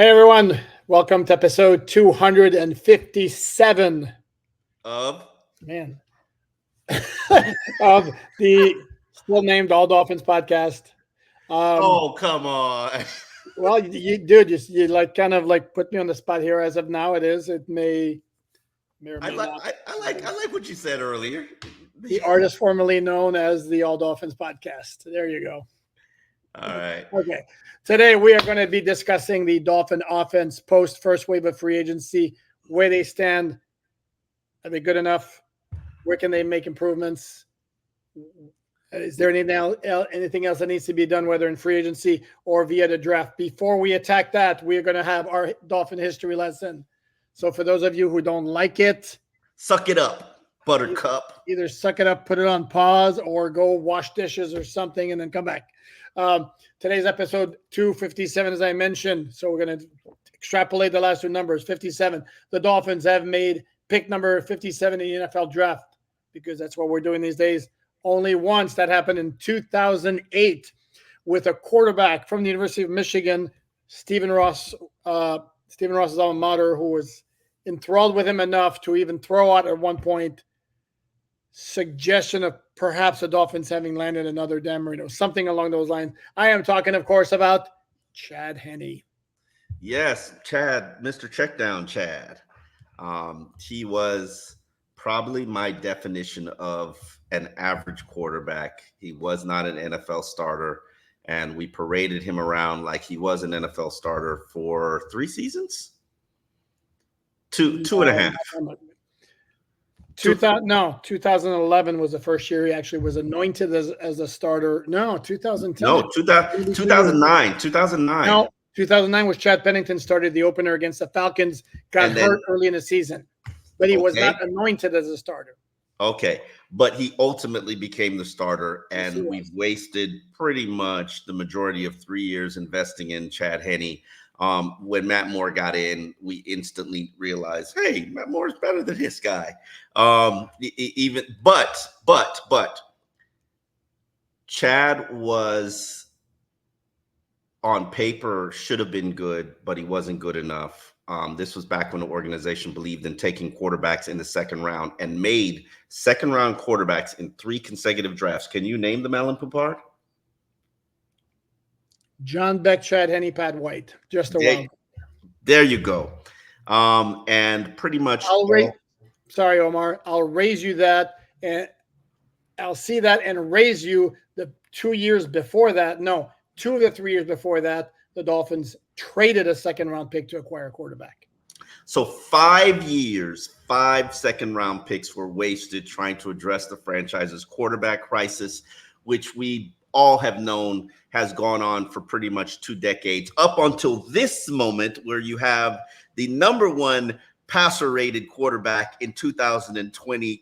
Hey everyone, welcome to episode 257. Of Man, of the still named All Dolphins podcast. Um, oh come on. well, dude, you like kind of like put me on the spot here. As of now, it is. It may or I may like not. I like what you said earlier. The artist formerly known as the All Dolphins podcast. There you go. All right. Okay. Today we are going to be discussing the Dolphin offense post first wave of free agency, where they stand. Are they good enough? Where can they make improvements? Is there anything else that needs to be done, whether in free agency or via the draft? Before we attack that, we're going to have our Dolphin history lesson. So for those of you who don't like it, Suck it up, Buttercup. either suck it up, put it on pause, or go wash dishes or something and then come back. Today's episode 257, as I mentioned. So we're going to extrapolate the last two numbers. 57. The Dolphins have made pick number 57 in the NFL draft, because that's what we're doing these days. Only once. That happened in 2008 with a quarterback from the University of Michigan, Stephen Ross's alma mater, who was enthralled with him enough to even throw out at one point suggestion of perhaps the Dolphins having landed another Dan Marino, something along those lines. I am talking, of course, about Chad Henne. Yes, Chad, Mr. Checkdown Chad. He was probably my definition of an average quarterback. He was not an NFL starter, and we paraded him around like he was an NFL starter for 3 seasons. Two and a half. 2011 was the first year he actually was anointed as a starter. No, 2010. No, 2009. 2009. No, 2009 was Chad Pennington started the opener against the Falcons, got hurt early in the season, but he was not anointed as a starter. Okay, but he ultimately became the starter, and we've wasted pretty much the majority of 3 years investing in Chad Henne. When Matt Moore got in, we instantly realized, hey, Matt Moore is better than this guy. But Chad was on paper should have been good, but he wasn't good enough. This was back when the organization believed in taking quarterbacks in the second round and made second round quarterbacks in 3 consecutive drafts. Can you name them, Alan Poupard? John Beck, Chad Henne, Pat White. Just a while. There you go. And pretty much. Sorry, Omar. I'll raise you that, and I'll see that and raise you the 2 years before that. No, 2 of the 3 years before that, the Dolphins traded a second-round pick to acquire a quarterback. So 5 years, 5 second-round picks were wasted trying to address the franchise's quarterback crisis, which we all have known has gone on for pretty much 2 decades, up until this moment where you have the number 1 passer-rated quarterback in 2022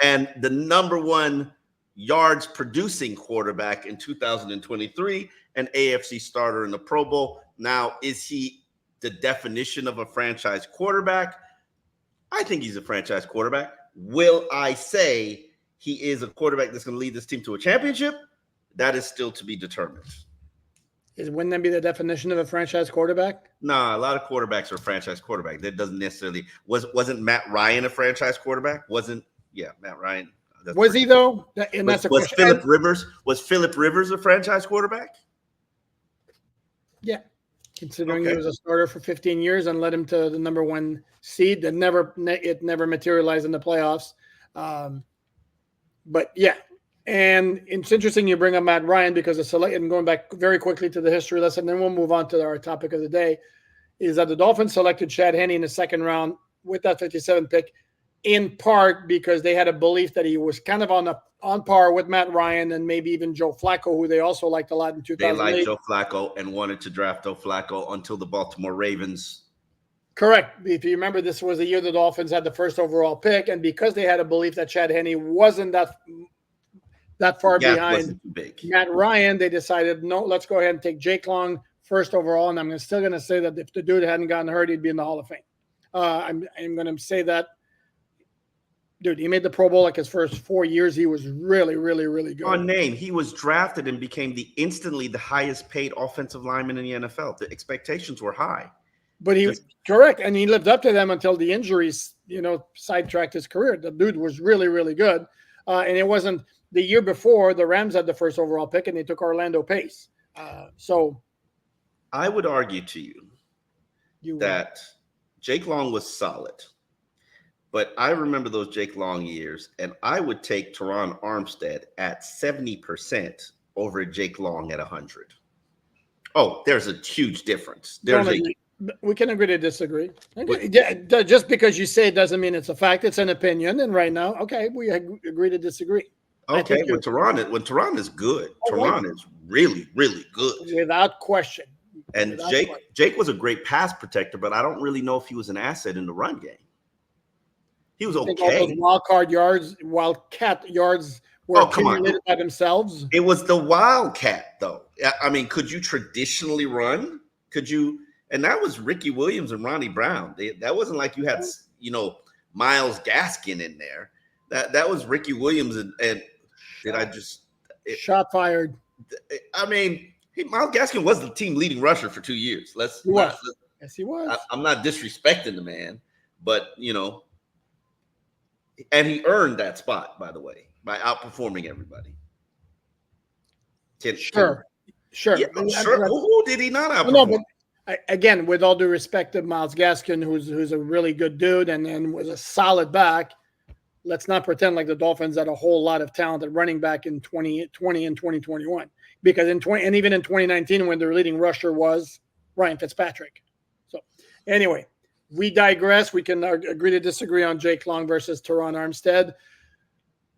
and the number 1 yards producing quarterback in 2023, an AFC starter in the Pro Bowl. Now, is he the definition of a franchise quarterback? I think he's a franchise quarterback. Will I say he is a quarterback that's going to lead this team to a championship? That is still to be determined. Wouldn't that be the definition of a franchise quarterback? Nah, a lot of quarterbacks are franchise quarterback. That doesn't necessarily wasn't Matt Ryan a franchise quarterback? Matt Ryan. Was he though? And that's was Philip Rivers? Was Philip Rivers a franchise quarterback? Yeah, considering he was a starter for 15 years and led him to the number 1 seed that never materialized in the playoffs. But yeah, and it's interesting you bring up Matt Ryan, because and going back very quickly to the history lesson, then we'll move on to our topic of the day, is that the Dolphins selected Chad Henne in the second round with that 57 pick, in part because they had a belief that he was kind of on par with Matt Ryan and maybe even Joe Flacco, who they also liked a lot in 2008. They liked Joe Flacco and wanted to draft Joe Flacco until the Baltimore Ravens. Correct. If you remember, this was the year the Dolphins had the first overall pick, and because they had a belief that Chad Henne wasn't that far behind Matt Ryan, they decided, no, let's go ahead and take Jake Long first overall, and I'm still going to say that if the dude hadn't gotten hurt, he'd be in the Hall of Fame. I'm going to say that dude, he made the Pro Bowl like his first 4 years. He was really, really, really good. On name, he was drafted and became instantly the highest paid offensive lineman in the NFL. The expectations were high. But he was correct, and he lived up to them until the injuries, sidetracked his career. The dude was really, really good. And it wasn't the year before the Rams had the first overall pick, and they took Orlando Pace. So I would argue to you that Jake Long was solid. But I remember those Jake Long years, and I would take Teron Armstead at 70% over Jake Long at 100. Oh, there's a huge difference. We can agree to disagree. Just because you say it doesn't mean it's a fact. It's an opinion. And right now, okay, we agree to disagree. Okay, when Teron is good. Teron is really, really good. Without question. And Jake was a great pass protector, but I don't really know if he was an asset in the run game. He was okay. Wildcat yards were accumulated by themselves. It was the Wildcat, though. I mean, could you traditionally run? Could you? And that was Ricky Williams and Ronnie Brown. That wasn't like you had, Myles Gaskin in there. That was Ricky Williams and did I just shot fired? I mean, Myles Gaskin was the team leading rusher for 2 years. Yes, he was. I'm not disrespecting the man, but and he earned that spot, by the way, by outperforming everybody. Sure. Yeah, sure. Who did he not outperform? No, but again, with all due respect to Myles Gaskin, who's a really good dude and then was a solid back, let's not pretend like the Dolphins had a whole lot of talented running back in 2020 and 2021. Because even in 2019, when their leading rusher was Ryan Fitzpatrick. So anyway, we digress. We can agree to disagree on Jake Long versus Teron Armstead.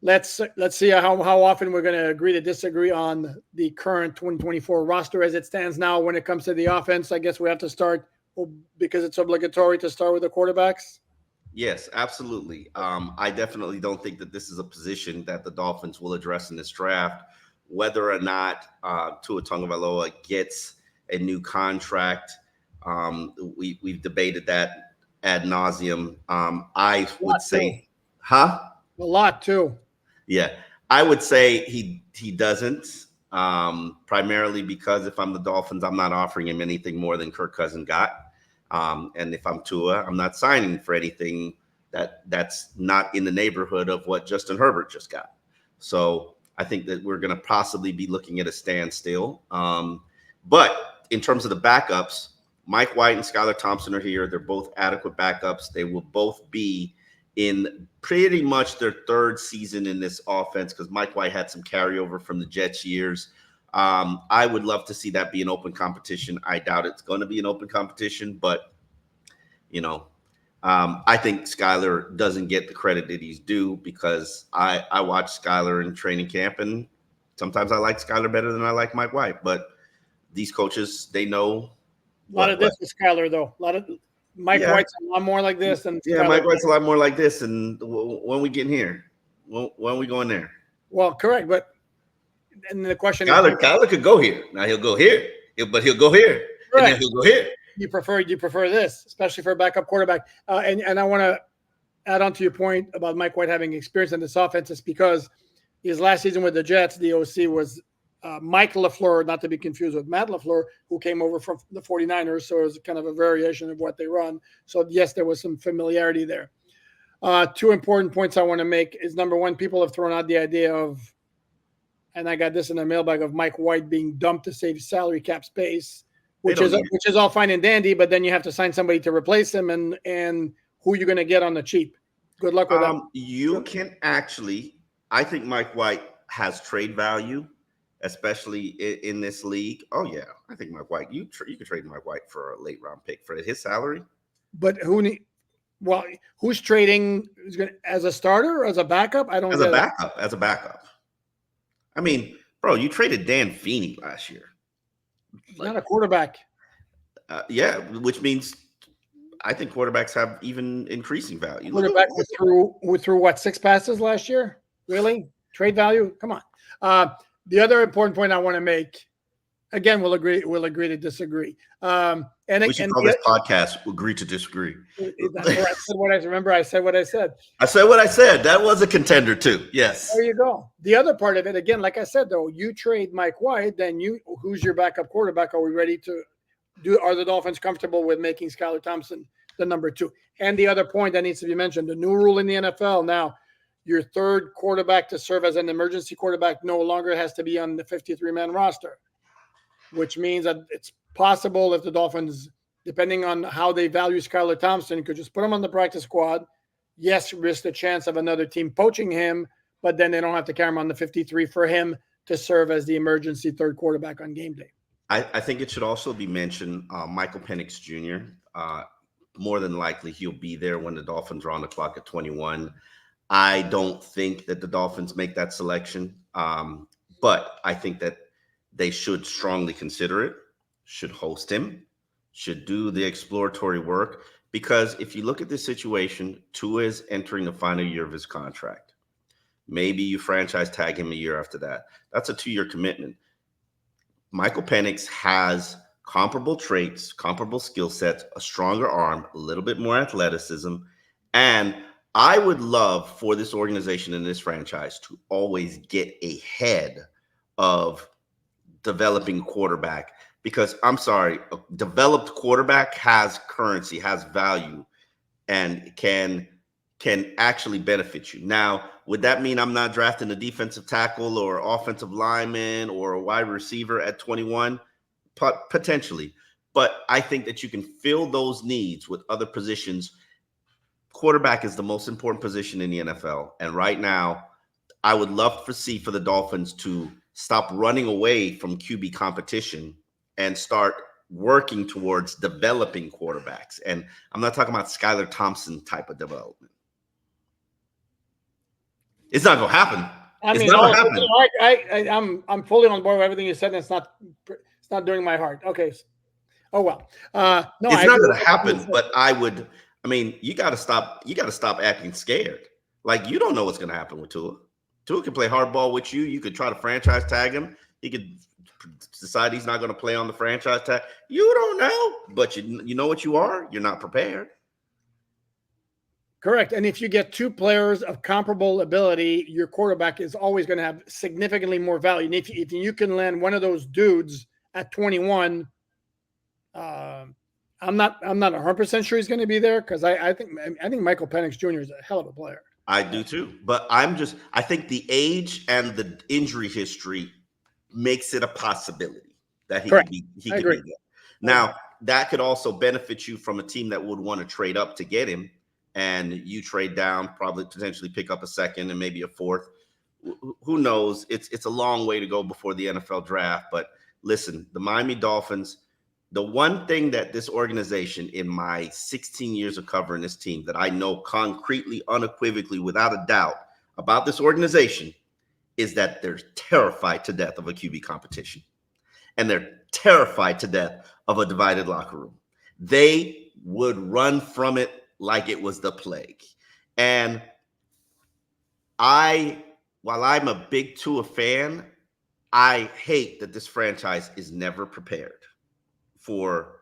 Let's see how often we're going to agree to disagree on the current 2024 roster as it stands now. When it comes to the offense, I guess we have to start, because it's obligatory to start with the quarterbacks. Yes, absolutely. I definitely don't think that this is a position that the Dolphins will address in this draft. Whether or not Tua Tagovailoa gets a new contract, we've debated that ad nauseum. I would say, a lot too. Yeah, I would say he doesn't. Primarily because if I'm the Dolphins, I'm not offering him anything more than Kirk Cousins got. And if I'm Tua, I'm not signing for anything that's not in the neighborhood of what Justin Herbert just got. So I think that we're going to possibly be looking at a standstill. But in terms of the backups, Mike White and Skylar Thompson are here. They're both adequate backups. They will both be in pretty much their third season in this offense because Mike White had some carryover from the Jets years. I would love to see that be an open competition. I doubt it's going to be an open competition, but, I think Skylar doesn't get the credit that he's due because I watch Skylar in training camp, and sometimes I like Skylar better than I like Mike White. But these coaches, they know. A lot of this is Skylar, though. Mike White's a lot more like this than Skylar. Mike White's a lot more like this. And when we get in here, when we going there? Well, correct, but and the question Skylar could go here. Now he'll go here, but he'll go here, and then he'll go here. You prefer this, especially for a backup quarterback. And I want to add on to your point about Mike White having experience in this offense. It's because his last season with the Jets, the OC was Mike LaFleur, not to be confused with Matt LaFleur, who came over from the 49ers. So it was kind of a variation of what they run. So yes, there was some familiarity there. Two important points I want to make is, number one, people have thrown out the idea of, and I got this in the mailbag, of Mike White being dumped to save salary cap space, which is all fine and dandy, but then you have to sign somebody to replace him, and who you're going to get on the cheap. Good luck with that. You can actually, I think Mike White has trade value, especially in this league. Oh yeah, I think Mike White. You could trade Mike White for a late round pick for his salary. But who's trading? As a starter or as a backup? I don't. As a backup. I mean, bro, you traded Dan Feeney last year. He's not a quarterback. Yeah, which means I think quarterbacks have even increasing value. Quarterback who threw what, 6 passes last year? Really? Trade value? Come on. The other important point I want to make, Again, we'll agree to disagree. And we should call this podcast "Agree to Disagree." That's where I said what I remember. I said what I said. I said what I said. That was a contender too. Yes. There you go. The other part of it, again, like I said, though, you trade Mike White, then who's your backup quarterback? Are we ready to do? Are the Dolphins comfortable with making Skylar Thompson the number 2? And the other point that needs to be mentioned: the new rule in the NFL now. Your third quarterback to serve as an emergency quarterback no longer has to be on the 53-man roster, which means that it's possible if the Dolphins, depending on how they value Skylar Thompson, could just put him on the practice squad. Yes, risk the chance of another team poaching him, but then they don't have to carry him on the 53 for him to serve as the emergency third quarterback on game day. I think it should also be mentioned, Michael Penix Jr., more than likely he'll be there when the Dolphins are on the clock at 21. I don't think that the Dolphins make that selection, but I think that they should strongly consider it, should host him, should do the exploratory work. Because if you look at this situation, Tua is entering the final year of his contract. Maybe you franchise tag him a year after that. That's a 2-year commitment. Michael Penix has comparable traits, comparable skill sets, a stronger arm, a little bit more athleticism, and I would love for this organization and this franchise to always get ahead of developing quarterback, because I'm sorry, a developed quarterback has currency, has value, and can actually benefit you. Now, would that mean I'm not drafting a defensive tackle or offensive lineman or a wide receiver at 21? Potentially. But I think that you can fill those needs with other positions. Quarterback is the most important position in the NFL. And right now, I would love to see for the Dolphins to stop running away from QB competition and start working towards developing quarterbacks. And I'm not talking about Skylar Thompson type of development. It's not going to happen. I'm fully on board with everything you said, and it's not doing my heart. Okay. Oh well. No, it's not going to happen. But you got to stop. You got to stop acting scared. Like, you don't know what's going to happen with Tua. Tua can play hardball with you. You could try to franchise tag him. He could decide he's not going to play on the franchise tag. You don't know, but you know what you are. You're not prepared. Correct. And if you get 2 players of comparable ability, your quarterback is always going to have significantly more value. And if you can land one of those dudes at 21, I'm not 100% sure he's going to be there, because I think Michael Penix Jr. is a hell of a player. I do too, but I think the age and the injury history makes it a possibility that he could be there. Now, that could also benefit you from a team that would want to trade up to get him, and you trade down, probably potentially pick up a second and maybe a fourth. Who knows? It's a long way to go before the NFL draft. But listen, the Miami Dolphins, the one thing that this organization, in my 16 years of covering this team, that I know concretely, unequivocally, without a doubt about this organization, is that they're terrified to death of a QB competition. And they're terrified to death of a divided locker room. They would run from it like it was the plague. And while I'm a big Tua fan, I hate that this franchise is never prepared for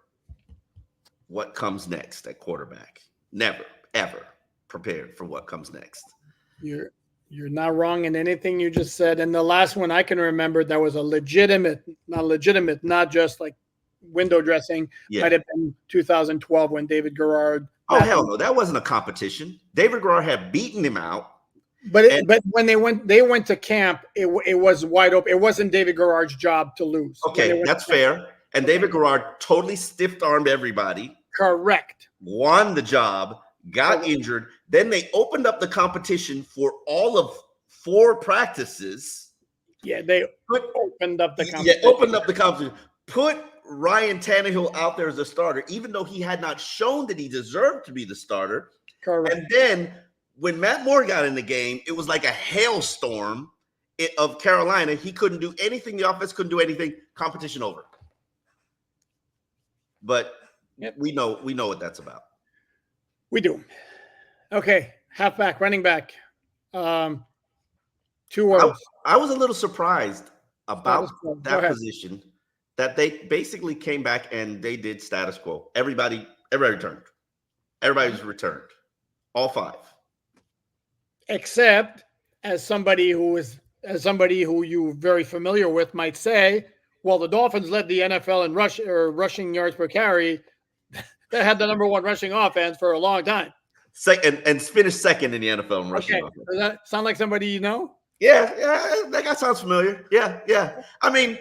what comes next at quarterback. Never, ever prepared for what comes next. You're not wrong in anything you just said. And the last one I can remember that was not just like window dressing, might have been 2012 when David Garrard. Oh, hell no, that wasn't a competition. David Garrard had beaten him out. But when they went to camp, it was wide open. It wasn't David Garrard's job to lose. Okay, that's fair. And David Garrard totally stiff-armed everybody. Correct. Won the job, got injured. Then they opened up the competition for all of 4 practices. Yeah, they opened up the competition. Yeah, opened up the competition. Put Ryan Tannehill out there as a starter, even though he had not shown that he deserved to be the starter. Correct. And then when Matt Moore got in the game, it was like a hailstorm of Carolina. He couldn't do anything. The offense couldn't do anything. Competition over. But we know what that's about. We do. Okay, halfback, running back. 2 words. I was a little surprised about that position that they basically came back and they did status quo. Everybody returned. Everybody was returned. All 5. Except as somebody who you're very familiar with might say, well, the Dolphins led the NFL in rushing yards per carry. They had the number 1 rushing offense for a long time. Second and finished second in the NFL in rushing offense. Does that sound like somebody you know? Yeah, that guy sounds familiar. Yeah. I mean,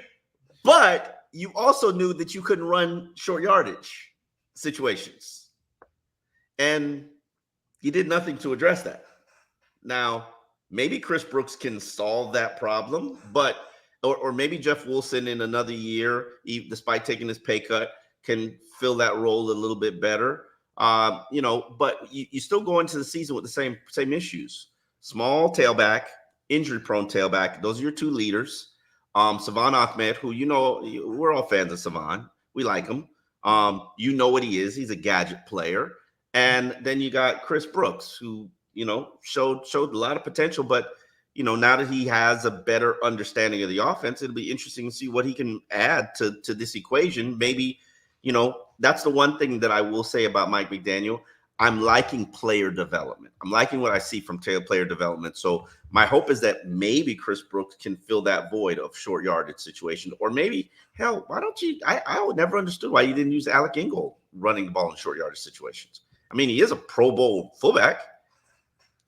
but you also knew that you couldn't run short yardage situations. And you did nothing to address that. Now, maybe Chris Brooks can solve that problem, but or maybe Jeff Wilson in another year, despite taking his pay cut, can fill that role a little bit better. But you still go into the season with the same issues. Small tailback, injury-prone tailback. Those are your 2 leaders. Savon Ahmed, who we're all fans of Savon. We like him. You know what he is. He's a gadget player. And then you got Chris Brooks, who showed a lot of potential, but now that he has a better understanding of the offense, it'll be interesting to see what he can add to this equation. Maybe, that's the one thing that I will say about Mike McDaniel. I'm liking player development. I'm liking what I see from player development. So my hope is that maybe Chris Brooks can fill that void of short yardage situation, or maybe, hell, why don't you? I would never understood why you didn't use Alec Ingold running the ball in short yardage situations. I mean, he is a Pro Bowl fullback.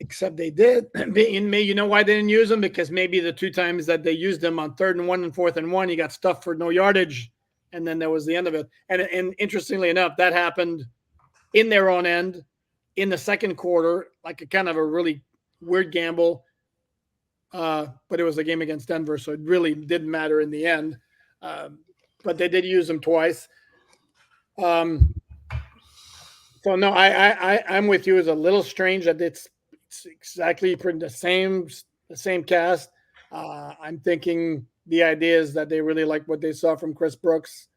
Except they did. You know why they didn't use him? Because maybe the 2 times that they used him on 3rd and 1 and 4th and 1, he got stuffed for no yardage, and then that was the end of it. And interestingly enough, that happened in their own end in the second quarter, like a kind of a really weird gamble. But it was a game against Denver, so it really didn't matter in the end. But they did use him twice. So no, I'm with you. It's a little strange that it's exactly the same cast. I'm thinking the idea is that they really like what they saw from Chris Brooks.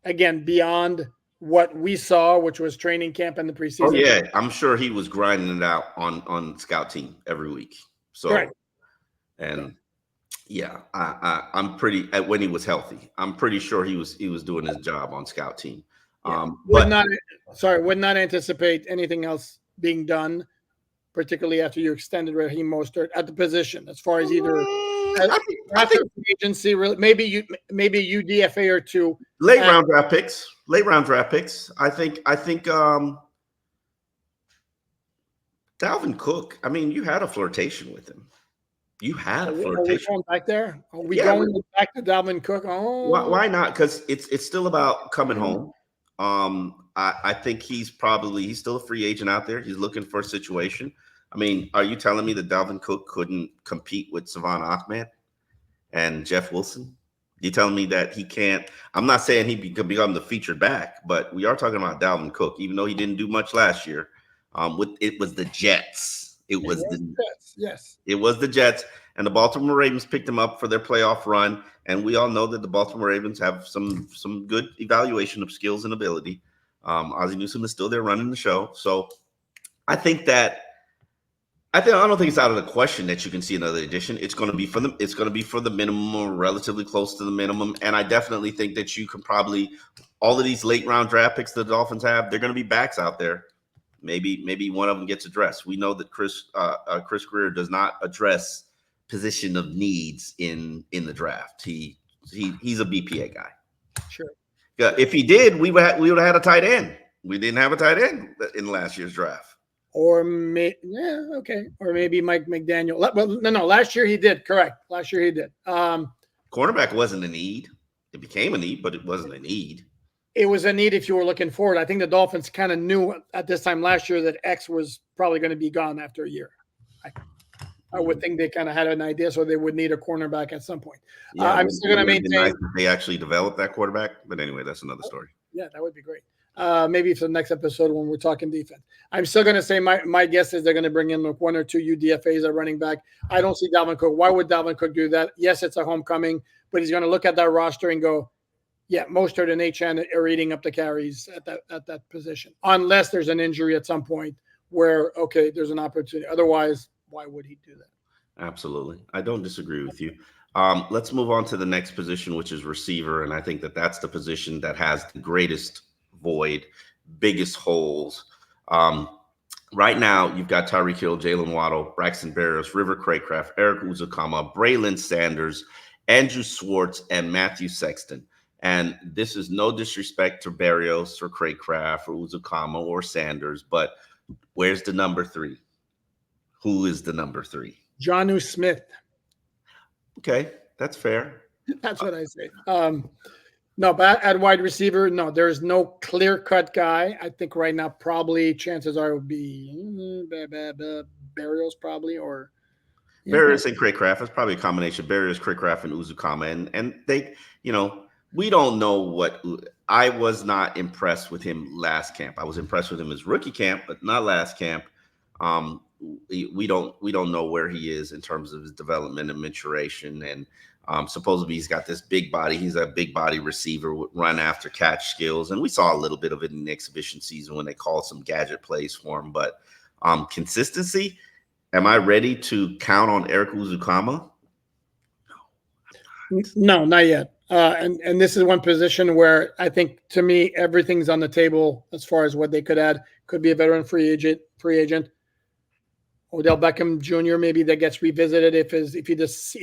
Again, beyond what we saw, which was training camp in the preseason. Oh yeah, I'm sure he was grinding it out on scout team every week. So, right. And yeah, I'm pretty when he was healthy. I'm pretty sure he was doing his job on scout team. Yeah. Would not anticipate anything else being done, particularly after you extended Raheem Mostert at the position, as far as either I think agency, maybe UDFA or 2 late round draft picks. I think Dalvin Cook. I mean, you had a flirtation with him. You had a flirtation. Are we going back there? Are we going back to Dalvin Cook? Oh, why not? Because it's still about coming home. I think he's still a free agent out there. He's looking for a situation. I mean, are you telling me that Dalvin Cook couldn't compete with Savon Ahmed and Jeff Wilson? You telling me that he can't? I'm not saying he could become the featured back, but we are talking about Dalvin Cook, even though he didn't do much last year. It was the Jets. It was the Jets. Yes. It was the Jets, and the Baltimore Ravens picked him up for their playoff run. And we all know that the Baltimore Ravens have some good evaluation of skills and ability. Ozzie Newsome is still there running the show. So I don't think it's out of the question that you can see another edition. It's going to be for the minimum or relatively close to the minimum. And I definitely think that you can probably all of these late round draft picks the Dolphins have, they're going to be backs out there. Maybe one of them gets addressed. We know that Chris Grier does not address position of needs in the draft. He's a BPA guy. Sure. Yeah, if he did, we would have had a tight end. We didn't have a tight end in last year's draft. Or maybe Mike McDaniel. Well, no, last year he did. Correct. Last year he did. Cornerback wasn't a need. It became a need, but it wasn't a need. It was a need if you were looking forward. I think the Dolphins kind of knew at this time last year that X was probably going to be gone after a year. I would think they kind of had an idea, so they would need a cornerback at some point. Yeah, I'm still going to maintain. Nice if they actually developed that quarterback, but anyway, that's another story. Yeah, that would be great. Maybe for the next episode when we're talking defense. I'm still going to say my guess is they're going to bring in like 1 or 2 UDFAs at running back. I don't see Dalvin Cook. Why would Dalvin Cook do that? Yes, it's a homecoming, but he's going to look at that roster and go, yeah, Mostert and HN are eating up the carries at that position, unless there's an injury at some point where, okay, there's an opportunity. Otherwise, why would he do that? Absolutely. I don't disagree with you. Let's move on to the next position, which is receiver. And I think that that's the position that has the greatest void, biggest holes. Right now, you've got Tyreek Hill, Jalen Waddle, Braxton Berrios, River Craycraft, Eric Uzukama, Braylon Sanders, Andrew Swartz, and Matthew Sexton. And this is no disrespect to Berrios or Craycraft or Uzukama or Sanders, but where's the number 3? Who is the number 3? Jonnu Smith. Okay, that's fair. That's what I say. No, but at wide receiver, no, there's no clear-cut guy. I think right now probably chances are it would be Berrios probably, or Berrios and Craycraft. It's probably a combination of Berrios, Craycraft, and Uzukama. And they, we don't know what. I was not impressed with him last camp. I was impressed with him as rookie camp, but not last camp. We don't know where he is in terms of his development and maturation. And supposedly he's got this big body. He's a big body receiver with run after catch skills. And we saw a little bit of it in the exhibition season when they called some gadget plays for him. But consistency, am I ready to count on Eric Uzukama? No, not yet. And this is one position where I think, to me, everything's on the table as far as what they could add. Could be a veteran free agent. Odell Beckham Jr. maybe that gets revisited if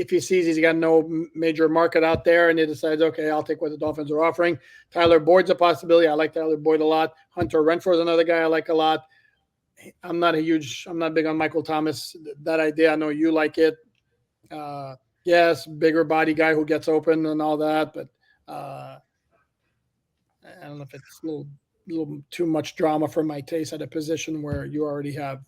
he sees he's got no major market out there and he decides, okay, I'll take what the Dolphins are offering. Tyler Boyd's a possibility. I like Tyler Boyd a lot. Hunter Renfrow is another guy I like a lot. I'm not big on Michael Thomas. That idea, I know you like it. Yes, bigger body guy who gets open and all that, but I don't know if it's a little too much drama for my taste at a position where you already have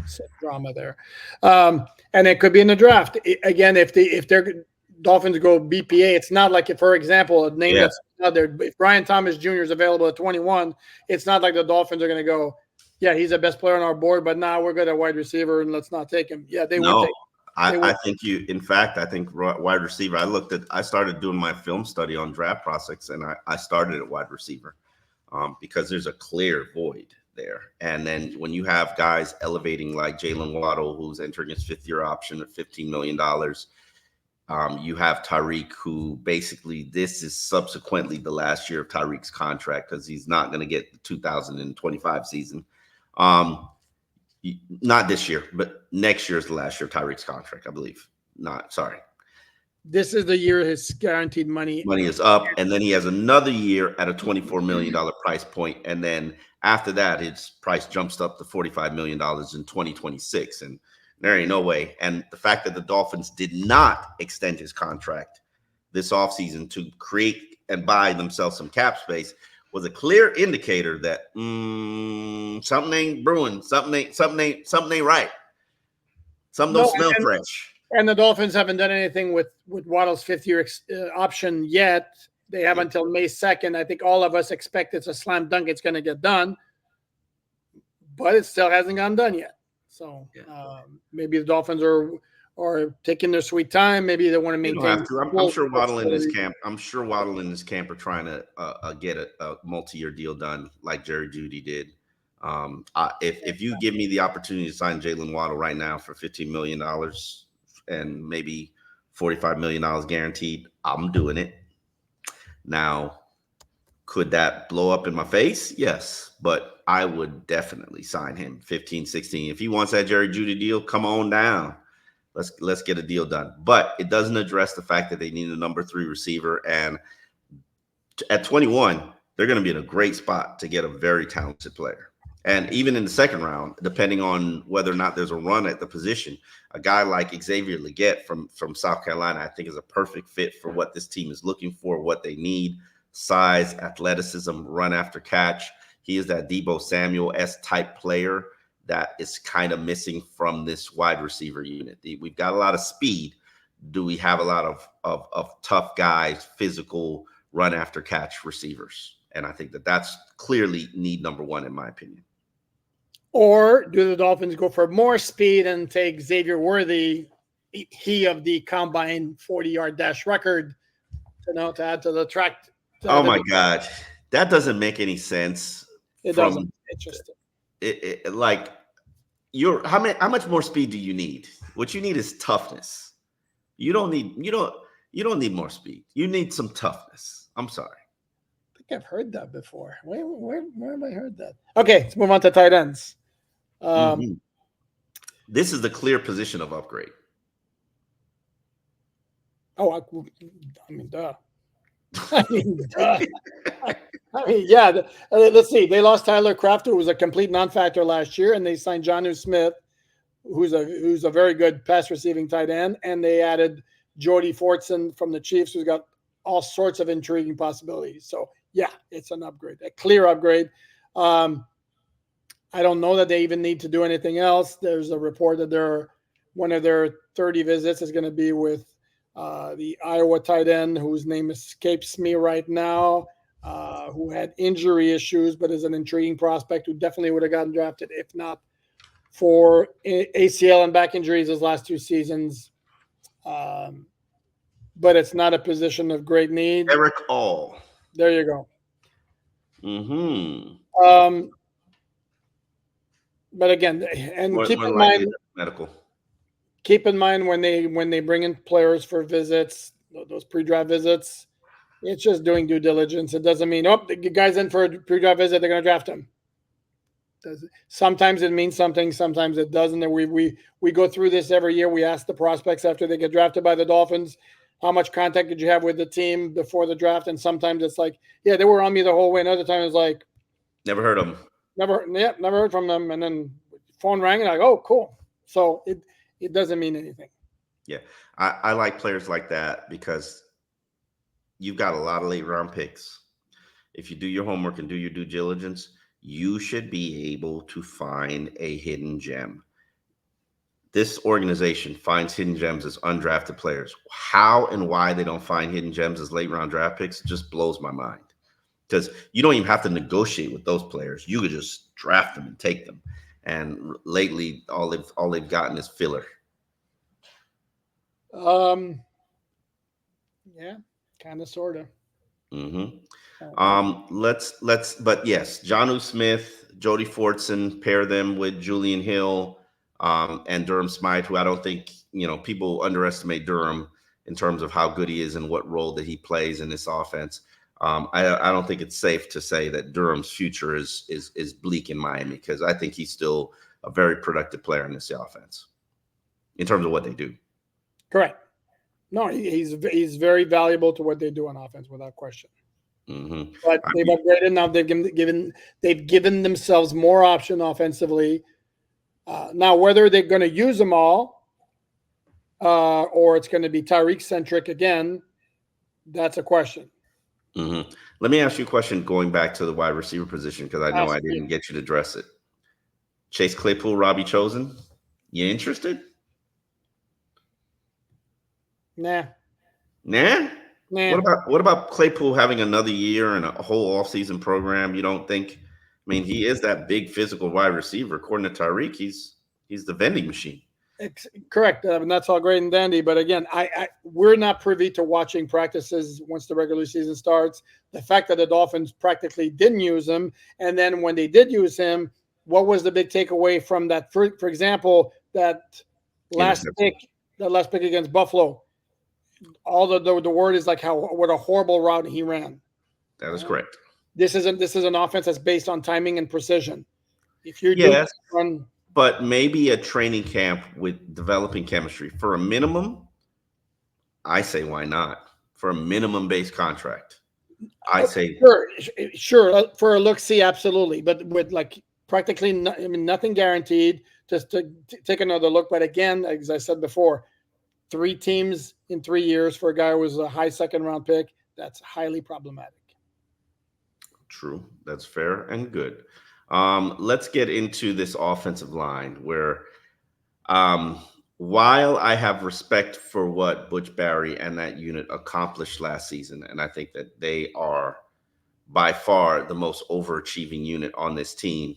some drama there. And it could be in the draft. Again, if their Dolphins go BPA, it's not like, if, for example, a name that's out there, if Brian Thomas Jr. is available at 21, it's not like the Dolphins are going to go, yeah, he's the best player on our board, but now we're good at wide receiver and let's not take him. Yeah, they would take him. I think I think wide receiver, I started doing my film study on draft prospects, and I started at wide receiver because there's a clear void there. And then when you have guys elevating like Jalen Waddle, who's entering his 5th-year option at $15 million, you have Tyreek, who basically this is subsequently the last year of Tyreek's contract because he's not going to get the 2025 season. Not this year, but next year is the last year of Tyreek's contract, I believe. This is the year his guaranteed money is up, and then he has another year at a $24 million price point, and then after that, his price jumps up to $45 million in 2026, and there ain't no way. And the fact that the Dolphins did not extend his contract this offseason to create and buy themselves some cap space was a clear indicator that something ain't brewing, something ain't right. Something don't smell fresh. And the Dolphins haven't done anything with Waddle's 5th-year option yet. They have until May 2nd. I think all of us expect it's a slam dunk. It's going to get done, but it still hasn't gotten done yet. So maybe the Dolphins are taking their sweet time. Maybe they want to maintain. I'm sure Waddle in this camp. I'm sure Waddle in this camp are trying to get a multi-year deal done, like Jerry Jeudy did. If you give me the opportunity to sign Jalen Waddle right now for $15 million and maybe $45 million guaranteed, I'm doing it. Now, could that blow up in my face? Yes, but I would definitely sign him 15, 16. If he wants that Jerry Jeudy deal, come on down. Let's get a deal done. But it doesn't address the fact that they need a number 3 receiver. And at 21, they're going to be in a great spot to get a very talented player. And even in the 2nd round, depending on whether or not there's a run at the position, a guy like Xavier Legette from South Carolina, I think is a perfect fit for what this team is looking for, what they need: size, athleticism, run after catch. He is that Deebo Samuel-esque type player that is kind of missing from this wide receiver unit. We've got a lot of speed. Do we have a lot of tough guys, physical, run after catch receivers? And I think that's clearly need number 1, in my opinion. Or do the Dolphins go for more speed and take Xavier Worthy, he of the combine 40-yard dash record, to add to the track? Oh my God, that doesn't make any sense. It doesn't. Interesting. Like, how much more speed do you need? What you need is toughness. You don't need more speed. You need some toughness. I'm sorry. I think I've heard that before. Where have I heard that? Okay, let's move on to tight ends. This is the clear position of upgrade. Oh, I mean, duh. I mean, duh. Yeah. Let's see. They lost Tyler Kraft, who was a complete non-factor last year, and they signed Jonnu Smith, who's a very good pass receiving tight end, and they added Jordy Fortson from the Chiefs, who's got all sorts of intriguing possibilities. So yeah, it's an upgrade, a clear upgrade. I don't know that they even need to do anything else. There's a report that one of their 30 visits is going to be with the Iowa tight end, whose name escapes me right now, who had injury issues, but is an intriguing prospect who definitely would have gotten drafted if not for ACL and back injuries his last 2 seasons. But it's not a position of great need. Eric All. There you go. But again, and keep in mind medical. Keep in mind when they bring in players for visits, those pre-draft visits, it's just doing due diligence. It doesn't mean the guy's in for a pre-draft visit, they're going to draft him. Sometimes it means something, sometimes it doesn't. And we go through this every year. We ask the prospects after they get drafted by the Dolphins, how much contact did you have with the team before the draft? And sometimes it's like, yeah, they were on me the whole way. Another time it's like, never heard of them. Never heard from them. And then phone rang and like, oh, cool. So it doesn't mean anything. Yeah. I like players like that because you've got a lot of late round picks. If you do your homework and do your due diligence, you should be able to find a hidden gem. This organization finds hidden gems as undrafted players. How and why they don't find hidden gems as late round draft picks just blows my mind. Because you don't even have to negotiate with those players. You could just draft them and take them. And lately, all they've gotten is filler. Yeah, kind of, sort of. But yes, Jonnu Smith, Jody Fortson, pair them with Julian Hill, and Durham Smythe, who I don't think, people underestimate Durham in terms of how good he is and what role that he plays in this offense. I don't think it's safe to say that Durham's future is bleak in Miami, because I think he's still a very productive player in this offense in terms of what they do. Correct. No, he's very valuable to what they do on offense without question. But they've upgraded now. They've given themselves more option offensively. Now, whether they're going to use them all or it's going to be Tyreek centric again, that's a question. Let me ask you a question going back to the wide receiver position, because I know I didn't get you to address it. Chase Claypool, Robbie Chosen, you interested? Nah. What about Claypool having another year and a whole offseason program? You don't think? I mean, he is that big physical wide receiver. According to Tyreek, he's the vending machine. Correct. And that's all great and dandy. But again, we're not privy to watching practices once the regular season starts. The fact that the Dolphins practically didn't use him, and then when they did use him, what was the big takeaway from that? For example, that last pick against Buffalo. All the word is like what a horrible route he ran. That is correct. This is an offense that's based on timing and precision. If you're but maybe a training camp with developing chemistry for a minimum, I say why not? For a minimum base contract, I say sure for a look-see, absolutely, but with like practically nothing guaranteed. Just to take another look. But again, as I said before, 3 teams in 3 years for a guy who was a high second-round pick, that's highly problematic. True. That's fair and good. Let's get into this offensive line where while I have respect for what Butch Barry and that unit accomplished last season, and I think that they are by far the most overachieving unit on this team,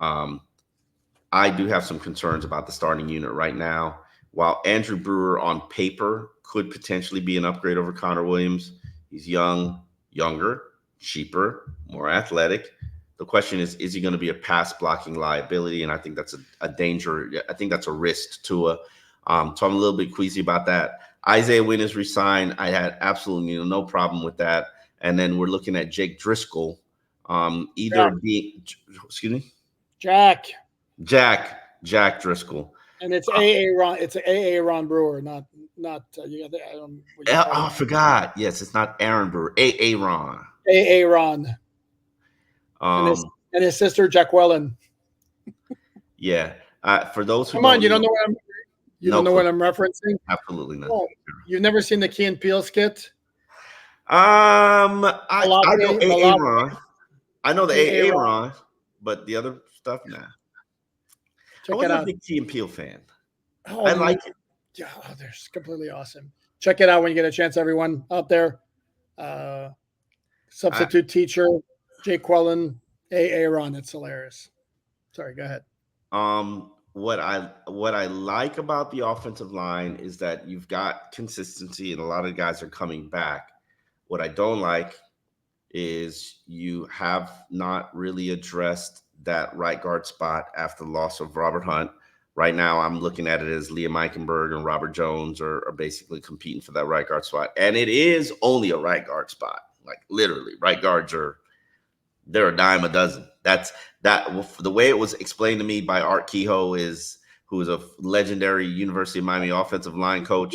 I do have some concerns about the starting unit right now. While Andrew Brewer on paper could potentially be an upgrade over Connor Williams, he's younger, cheaper, more athletic. The question is he going to be a pass blocking liability? And I think that's a danger. I think that's a risk to so I'm a little bit queasy about that. Isaiah Wynn is resigned. I had absolutely no problem with that. And then we're looking at Jake Driscoll, excuse me, Jack Driscoll. And it's AA Ron. It's AA Ron Brewer, not. I forgot. Yes, it's not Aaron Brewer. AA Ron. AA Ron. And his sister Jacqueline. Yeah. For those who come on, you don't know what I'm. You don't know what I'm referencing? Absolutely not. Oh, you've never seen the Key and Peele skit? I know AA Ron. I know the AA Ron, but the other stuff, nah. I wasn't a big Key and Peele fan. Oh, I like it. Yeah, they're completely awesome. Check it out when you get a chance, everyone out there. Substitute teacher, Jake Quellen, AA Ron. It's hilarious. Sorry, go ahead. What I like about the offensive line is that you've got consistency and a lot of guys are coming back. What I don't like is you have not really addressed that right guard spot after the loss of Robert Hunt. Right now, I'm looking at it as Liam Eichenberg and Robert Jones are basically competing for that right guard spot. And it is only a right guard spot. Like literally, right guards they're a dime a dozen. That's the way it was explained to me by Art Kehoe, who is a legendary University of Miami offensive line coach.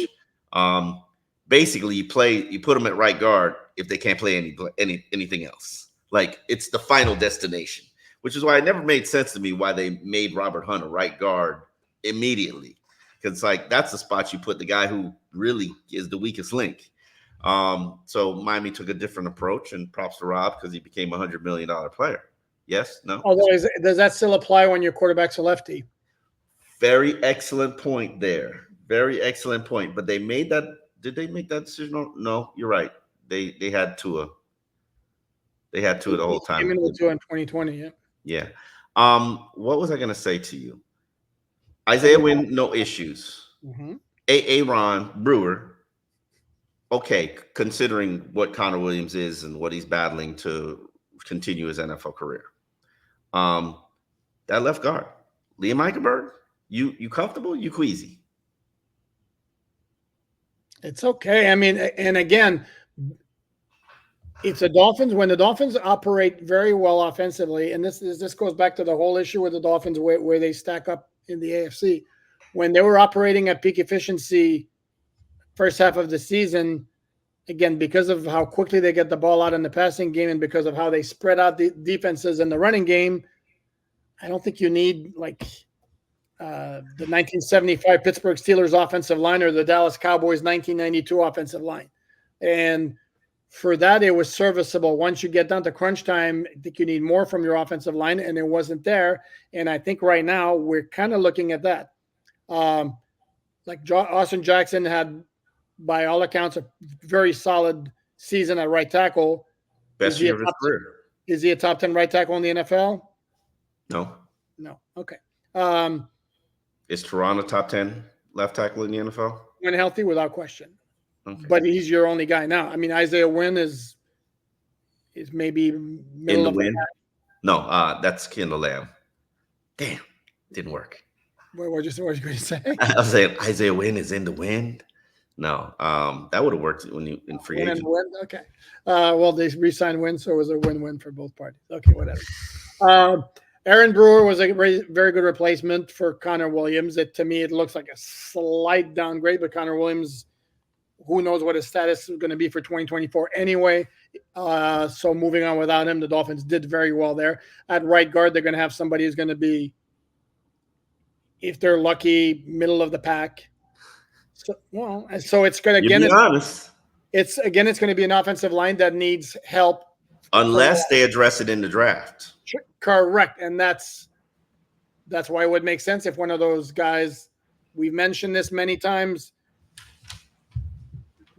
Basically, you put them at right guard if they can't play anything else. Like it's the final destination, which is why it never made sense to me why they made Robert Hunt a right guard immediately, because like that's the spot you put the guy who really is the weakest link. So Miami took a different approach, and props to Rob because he became $100 million player. Yes, no. Although, does that still apply when your quarterback's a lefty? Very excellent point there. Very excellent point. But they made that. Did they make that decision? No, you're right. They had Tua. They had Tua the whole time. Came in with Tua in 2020. Yeah. Yeah. What was I going to say to you? Isaiah Wynn, no issues. Mm-hmm. AA Ron Brewer. Okay, considering what Connor Williams is and what he's battling to continue his NFL career. That left guard, Liam Eichenberg, you comfortable? You queasy? It's okay. I mean, and again, it's the Dolphins. When the Dolphins operate very well offensively, and this goes back to the whole issue with the Dolphins where they stack up in the AFC. When they were operating at peak efficiency first half of the season, again, because of how quickly they get the ball out in the passing game and because of how they spread out the defenses in the running game, I don't think you need like the 1975 Pittsburgh Steelers offensive line or the Dallas Cowboys 1992 offensive line. And for that, it was serviceable. Once you get down to crunch time, I think you need more from your offensive line, and it wasn't there. And I think right now we're kind of looking at that. Like Austin Jackson had, by all accounts, a very solid season at right tackle. Best year of his career. Is he a top 10 right tackle in the NFL? No. Okay. Is Toronto top 10 left tackle in the NFL? When healthy, without question. Okay. But he's your only guy now. I mean, Isaiah Wynn is maybe middle of the pack. No, that's Kendall Lamb. Damn, didn't work. What were you going to say? I was saying Isaiah Wynn is in the wind. No, that would have worked when you in free agent. Okay. Well, they re-signed Wynn, so it was a win-win for both parties. Okay, whatever. Aaron Brewer was a very, very good replacement for Connor Williams. To me, it looks like a slight downgrade, but Connor Williams, who knows what his status is going to be for 2024 anyway. So moving on without him, the Dolphins did very well there. At right guard, they're going to have somebody who's going to be, if they're lucky, middle of the pack. So it's going to, again, it's going to be an offensive line that needs help. Unless they address it in the draft. Correct. And that's why it would make sense if one of those guys, we've mentioned this many times,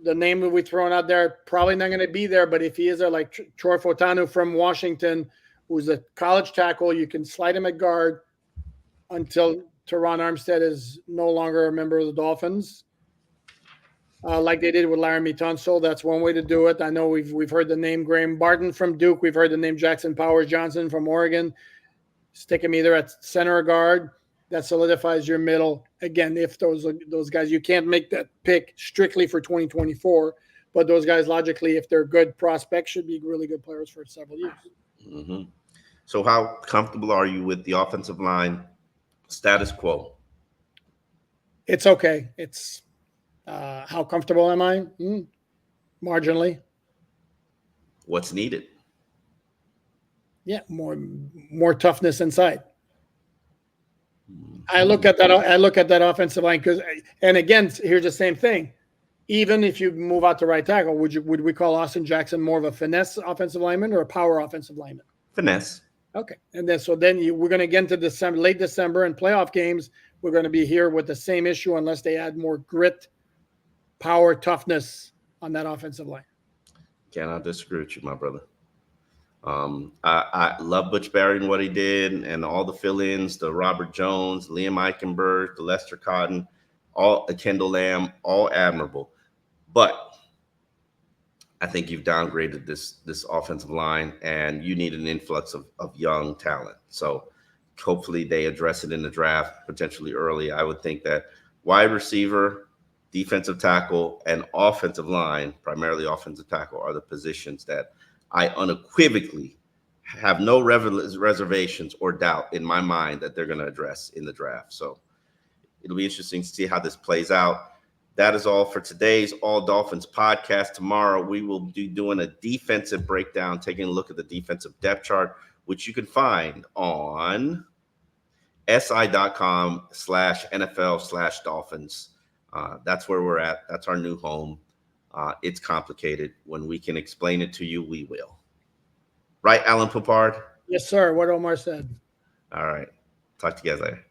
the name that we've thrown out there, probably not going to be there, but if he is there, like Troy Fotanu from Washington, who's a college tackle, you can slide him at guard until Teron Armstead is no longer a member of the Dolphins. Like they did with Laramie Tunsil. That's one way to do it. I know we've heard the name Graham Barton from Duke. We've heard the name Jackson Powers Johnson from Oregon. Stick him either at center or guard. That solidifies your middle. again, if those guys, you can't make that pick strictly for 2024, but those guys logically, if they're good prospects, should be really good players for several years. Mm-hmm. So how comfortable are you with the offensive line status quo? It's okay. It's how comfortable am I? Marginally. What's needed? Yeah, more toughness inside. I look at that. I look at that offensive line because, and again, here's the same thing. Even if you move out to right tackle, would we call Austin Jackson more of a finesse offensive lineman or a power offensive lineman? Finesse. Okay, and then we're going to get into December, late December, and playoff games. We're going to be here with the same issue unless they add more grit, power, toughness on that offensive line. Cannot disagree with you, my brother. I love Butch Barry and what he did, and all the fill-ins, the Robert Jones, Liam Eichenberg, the Lester Cotton, all Kendall Lamb, all admirable. But I think you've downgraded this offensive line, and you need an influx of young talent. So hopefully they address it in the draft, potentially early. I would think that wide receiver, defensive tackle, and offensive line, primarily offensive tackle, are the positions that I unequivocally have no reservations or doubt in my mind that they're going to address in the draft. So it'll be interesting to see how this plays out. That is all for today's All Dolphins podcast. Tomorrow, we will be doing a defensive breakdown, taking a look at the defensive depth chart, which you can find on si.com/NFL/Dolphins. That's where we're at. That's our new home. It's complicated. When we can explain it to you, we will. Right, Alan Poupard? Yes, sir. What Omar said. All right. Talk to you guys later.